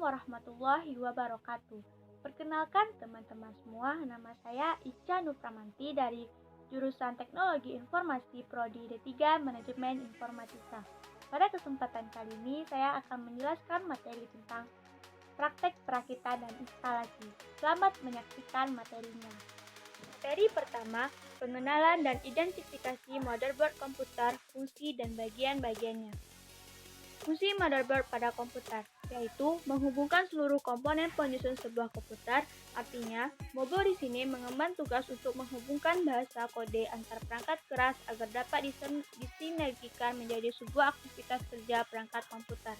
warahmatullahi wabarakatuh. Perkenalkan teman-teman semua, nama saya Ica Nuframanti dari jurusan Teknologi Informasi Prodi D3 Manajemen Informatika. Pada kesempatan kali ini saya akan menjelaskan materi tentang praktek perakitan dan instalasi. Selamat menyaksikan materinya. Materi pertama, pengenalan dan identifikasi motherboard komputer, fungsi dan bagian-bagiannya. Fungsi motherboard pada komputer, yaitu menghubungkan seluruh komponen penyusun sebuah komputer. Artinya, motherboard di sini mengemban tugas untuk menghubungkan bahasa kode antar perangkat keras agar dapat disinergikan menjadi sebuah aktivitas kerja perangkat komputer.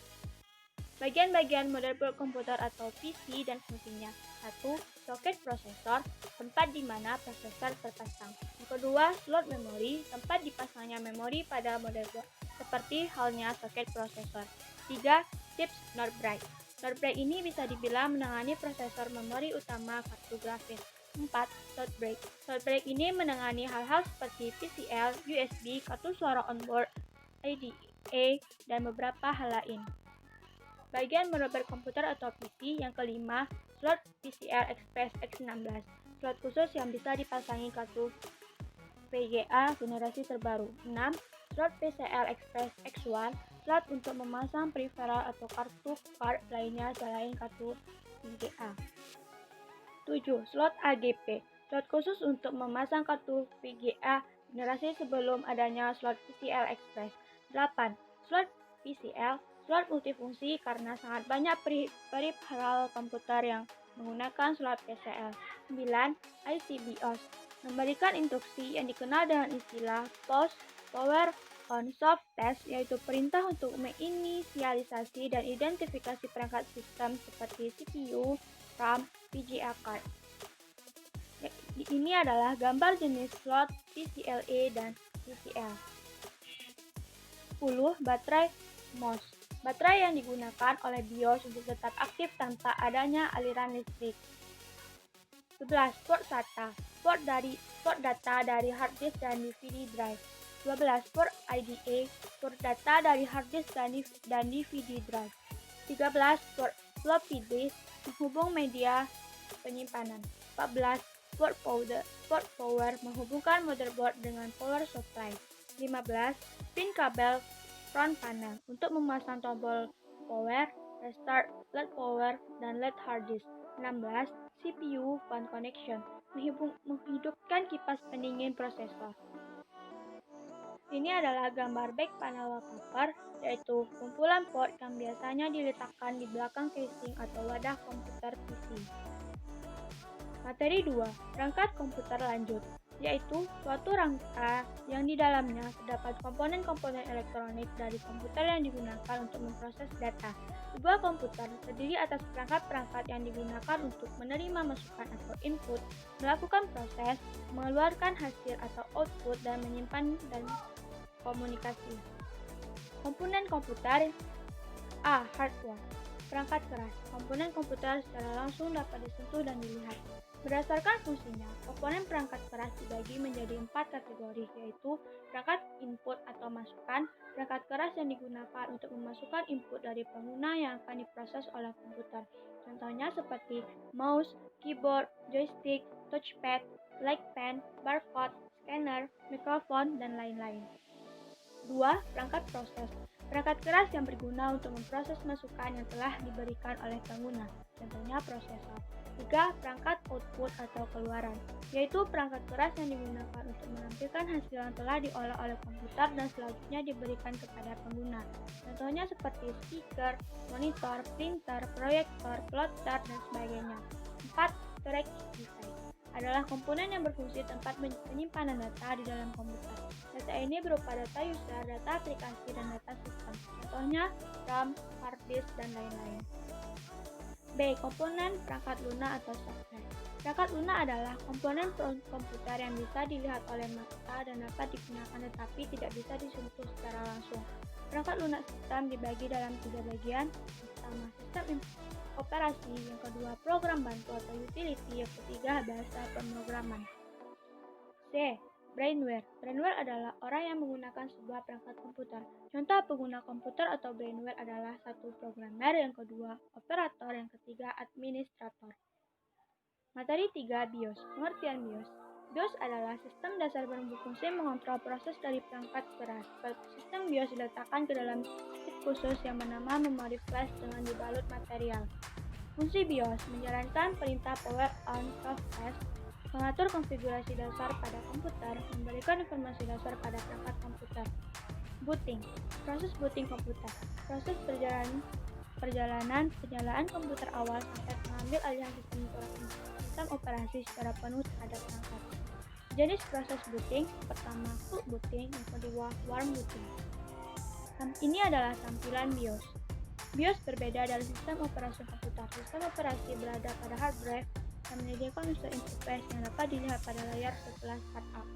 Bagian-bagian motherboard komputer atau PC dan fungsinya. 1. Soket prosesor, tempat di mana prosesor terpasang. Yang kedua, slot memori, tempat dipasangnya memori pada motherboard, seperti halnya soket prosesor. 3. Chips NOR Bright. NOR Bright ini bisa dibilang menangani prosesor memori utama kartu grafis. 4. Slot break. Slot break ini menangani hal-hal seperti PCL, USB, kartu suara onboard, IDE, dan beberapa hal lain. Bagian motherboard komputer atau PC. Yang kelima, slot PCI Express X16, slot khusus yang bisa dipasangi kartu VGA generasi terbaru. 6. Slot PCI Express X1, slot untuk memasang peripheral atau kartu card lainnya selain kartu VGA. 7. Slot AGP, slot khusus untuk memasang kartu VGA generasi sebelum adanya slot PCI Express. 8. Slot PCL, slot multifungsi karena sangat banyak peripheral komputer yang menggunakan slot PCL. 9. IC BIOS, memberikan instruksi yang dikenal dengan istilah POS, Power on Soft Test, yaitu perintah untuk menginisialisasi dan identifikasi perangkat sistem seperti CPU, RAM, VGA card. Ini adalah gambar jenis slot PCLE dan PCL. 10. Baterai MOS, baterai yang digunakan oleh BIOS untuk tetap aktif tanpa adanya aliran listrik. 11. Port SATA, port data dari hard disk dan DVD drive. 12. Port IDE, port data dari hard disk dan DVD drive. 13. Port floppy disk, menghubung media penyimpanan. 14. Port power, menghubungkan motherboard dengan power supply. 15. Pin kabel front panel, untuk memasang tombol power, restart, LED power, dan LED hard disk. 16. CPU fan connection, menghidupkan kipas pendingin prosesor. Ini adalah gambar back panel wallpaper, yaitu kumpulan port yang biasanya diletakkan di belakang casing atau wadah komputer PC. Materi 2. Perangkat komputer lanjut, yaitu suatu rangka yang di dalamnya terdapat komponen-komponen elektronik dari komputer yang digunakan untuk memproses data. Sebuah komputer terdiri atas perangkat-perangkat yang digunakan untuk menerima masukan atau input, melakukan proses, mengeluarkan hasil atau output, dan menyimpan dan komunikasi. Komponen komputer. A. Hardware, perangkat keras. Komponen komputer secara langsung dapat disentuh dan dilihat. Berdasarkan fungsinya, komponen perangkat keras dibagi menjadi 4 kategori, yaitu perangkat input atau masukan, perangkat keras yang digunakan untuk memasukkan input dari pengguna yang akan diproses oleh komputer. Contohnya seperti mouse, keyboard, joystick, touchpad, like pen, barcode, scanner, mikrofon, dan lain-lain. 2. Perangkat proses, perangkat keras yang berguna untuk memproses masukan yang telah diberikan oleh pengguna, contohnya prosesor. 3. Perangkat output atau keluaran, yaitu perangkat keras yang digunakan untuk menampilkan hasil yang telah diolah oleh komputer dan selanjutnya diberikan kepada pengguna. Contohnya seperti speaker, monitor, printer, proyektor, plotter, dan sebagainya. 4. Storage device, adalah komponen yang berfungsi tempat penyimpanan data di dalam komputer. Data ini berupa data user, data aplikasi, dan data sistem. Contohnya RAM, hard disk, dan lain-lain. B. Komponen perangkat lunak atau software. Perangkat lunak adalah komponen komputer yang bisa dilihat oleh mata dan dapat digunakan tetapi tidak bisa disentuh secara langsung. Perangkat lunak sistem dibagi dalam 3 bagian. Yang pertama, sistem operasi. Yang kedua, program bantu atau utility. Yang ketiga, bahasa pemrograman. C. Brainware. Brainware adalah orang yang menggunakan sebuah perangkat komputer. Contoh pengguna komputer atau brainware adalah satu programmer, yang kedua operator, yang ketiga administrator. Materi 3, BIOS. Pengertian BIOS. BIOS adalah sistem dasar berfungsi mengontrol proses dari perangkat berat. Sistem BIOS diletakkan ke dalam chip khusus yang bernama memori flash dengan dibalut material. Fungsi BIOS menjalankan perintah power on off flash, mengatur konfigurasi dasar pada komputer, memberikan informasi dasar pada perangkat komputer. Booting. Proses booting komputer. Proses perjalanan penyalaan komputer awal sampai mengambil alih sistem operasi secara penuh terhadap perangkat. Jenis proses booting, pertama cold booting, yang kedua warm booting. Ini adalah tampilan BIOS. BIOS berbeda dari sistem operasi komputer. Sistem operasi berada pada hard drive dan menyediakan user interface yang dapat dilihat pada layar setelah startup.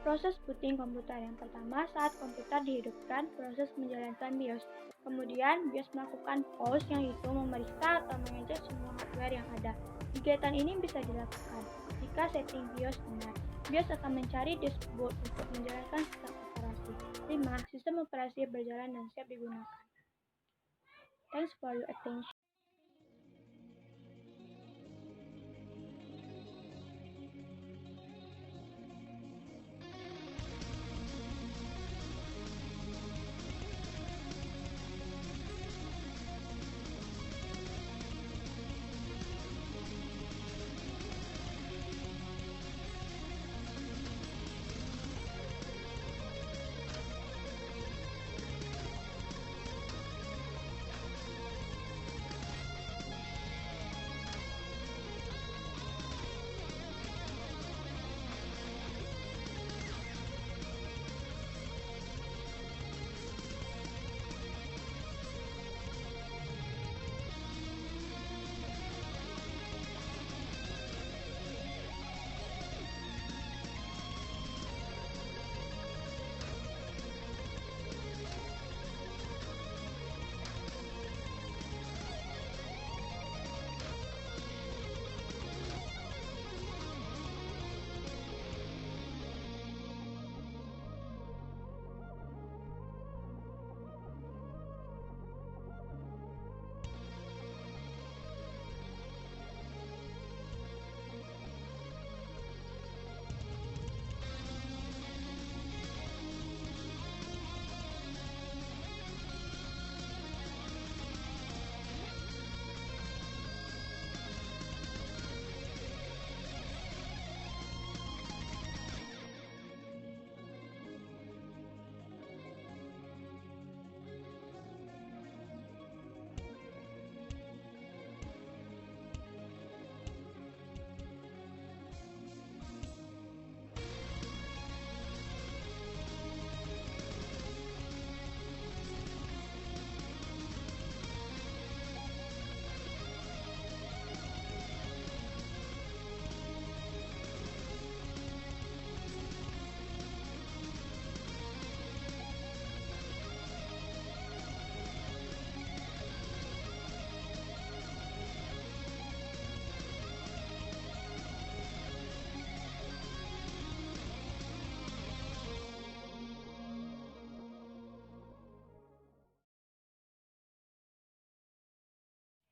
Proses booting komputer. Yang pertama, saat komputer dihidupkan, proses menjalankan BIOS. Kemudian, BIOS melakukan pause, yang itu memeriksa atau mengecek semua hardware yang ada. Kegiatan ini bisa dilakukan jika setting BIOS benar. BIOS akan mencari disk boot untuk menjalankan sistem operasi. 5. Sistem operasi berjalan dan siap digunakan. Thanks for your attention.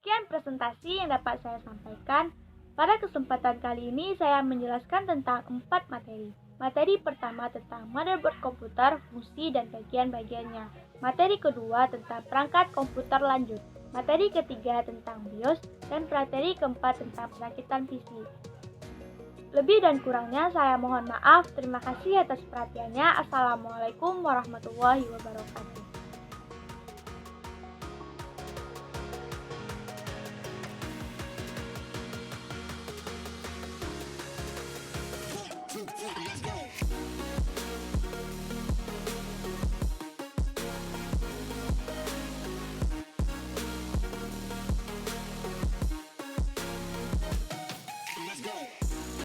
Sekian presentasi yang dapat saya sampaikan. Pada kesempatan kali ini saya menjelaskan tentang 4 materi. Materi pertama tentang motherboard komputer, fungsi dan bagian-bagiannya. Materi kedua tentang perangkat komputer lanjut. Materi ketiga tentang BIOS dan materi keempat tentang perakitan PC. Lebih dan kurangnya saya mohon maaf. Terima kasih atas perhatiannya. Assalamualaikum warahmatullahi wabarakatuh.